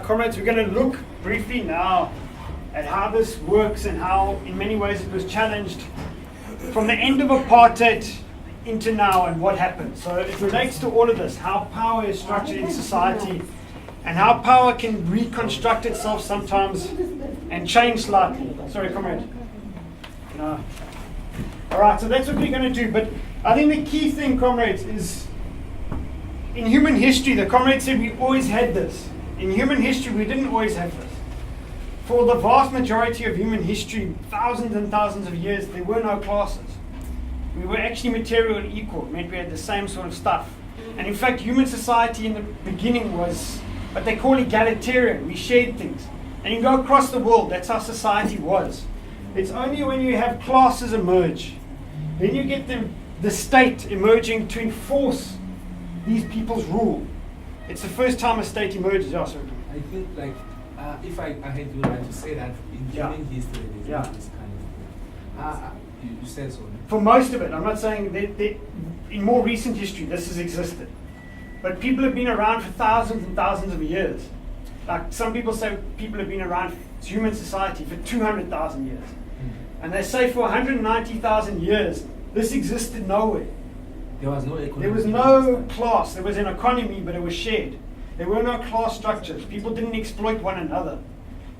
Comrades, we're going to look briefly now at how this works and how, in many ways, it was challenged from the end of apartheid into now and what happened. So it relates to all of this, how power is structured in society and how power can reconstruct itself sometimes and change slightly. Sorry, comrade. No. All right, so that's what we're going to do. But I think the key thing, comrades, is in human history, the comrade said we always had this. In human history, we didn't always have this. For the vast majority of human history, thousands and thousands of years, there were no classes. We were actually material and equal. It meant we had the same sort of stuff. And in fact, human society in the beginning was what they call egalitarian. We shared things. And you go across the world, that's how society was. It's only when you have classes emerge, then you get the state emerging to enforce these people's rule. It's the first time a state emerges. Oh, sorry. I think, like, if I had you like to say that in human history, there's this kind of thing. You said so. For most of it, I'm not saying that in more recent history this has existed, but people have been around for thousands and thousands of years. Like some people say, people have been around human society for 200,000 years, and they say for 190,000 years this existed nowhere. There was no economy. There was no class. There was an economy, but it was shared. There were no class structures. People didn't exploit one another.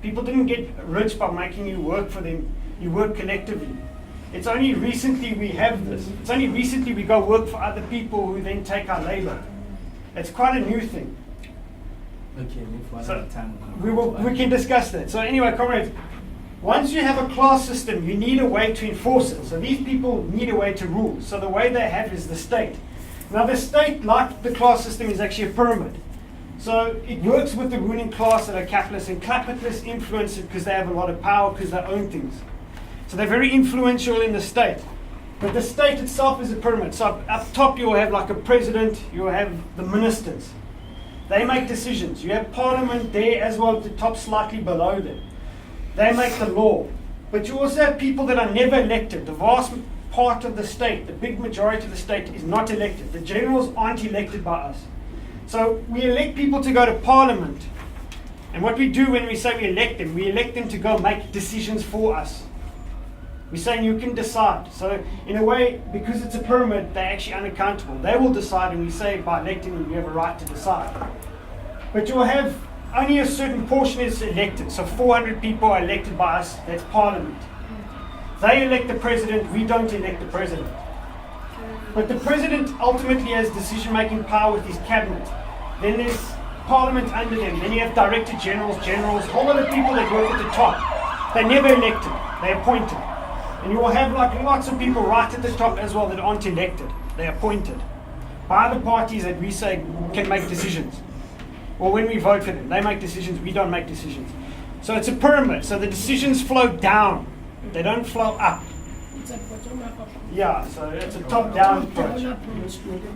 People didn't get rich by making you work for them. You work collectively. It's only recently we have this. It's only recently we go work for other people who then take our labor. It's quite a new thing. Okay, for so another time. we can discuss that. So anyway, comrades, once you have a class system, you need a way to enforce it. So these people need a way to rule. So the way they have is the state. Now the state, like the class system, is actually a pyramid. So it works with the ruling class that are capitalists, and capitalists influence it because they have a lot of power, because they own things. So they're very influential in the state. But the state itself is a pyramid. So up top you'll have like a president, you'll have the ministers. They make decisions. You have parliament there as well at the top, slightly below them. They make the law. But you also have people that are never elected. The vast part of the state, the big majority of the state, is not elected. The generals aren't elected by us. So we elect people to go to parliament. And what we do when we say we elect them to go make decisions for us. We're saying you can decide. So in a way, because it's a pyramid, they're actually unaccountable. They will decide, and we say by electing them, you have a right to decide. But you'll have only a certain portion is elected. So 400 people are elected by us, that's parliament. They elect the president, we don't elect the president. But the president ultimately has decision-making power with his cabinet. Then there's parliament under them. Then you have director generals, all of the people that work at the top. They're never elected, they're appointed. And you will have like lots of people right at the top as well that aren't elected. They're appointed by the parties that we say can make decisions. Or when we vote for them, they make decisions, we don't make decisions. So it's a pyramid. So the decisions flow down. They don't flow up. Yeah, so it's a top-down approach.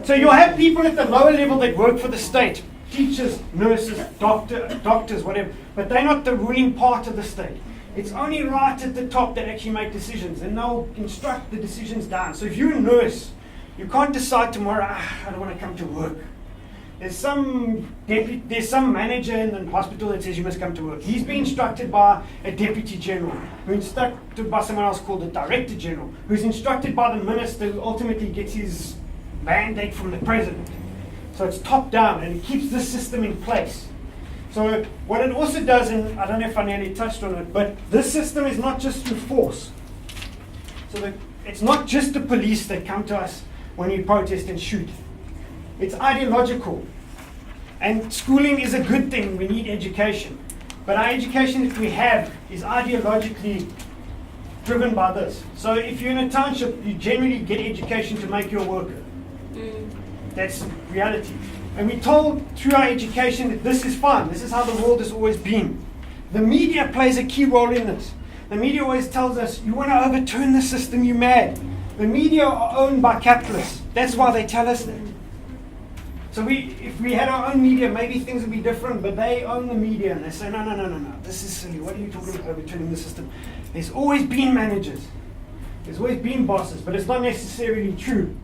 So you'll have people at the lower level that work for the state. Teachers, nurses, doctors, whatever. But they're not the ruling part of the state. It's only right at the top that actually make decisions, and they'll instruct the decisions down. So if you're a nurse, you can't decide tomorrow, I don't want to come to work. There's some manager in the hospital that says you must come to work. He's being instructed by a deputy general, who's instructed by someone else called the director general, who's instructed by the minister, who ultimately gets his mandate from the president. So it's top down, and it keeps this system in place. So what it also does, and I don't know if I nearly touched on it, but this system is not just through force. So it's not just the police that come to us when we protest and shoot. It's ideological. And schooling is a good thing. We need education. But our education that we have is ideologically driven by this. So if you're in a township, you generally get education to make you a worker. That's reality. And we're told through our education that this is fine. This is how the world has always been. The media plays a key role in this. The media always tells us, you want to overturn the system, you're mad. The media are owned by capitalists. That's why they tell us that. So if we had our own media, maybe things would be different, but they own the media and they say, no, this is silly. What are you talking about overturning the system? There's always been managers. There's always been bosses, but it's not necessarily true.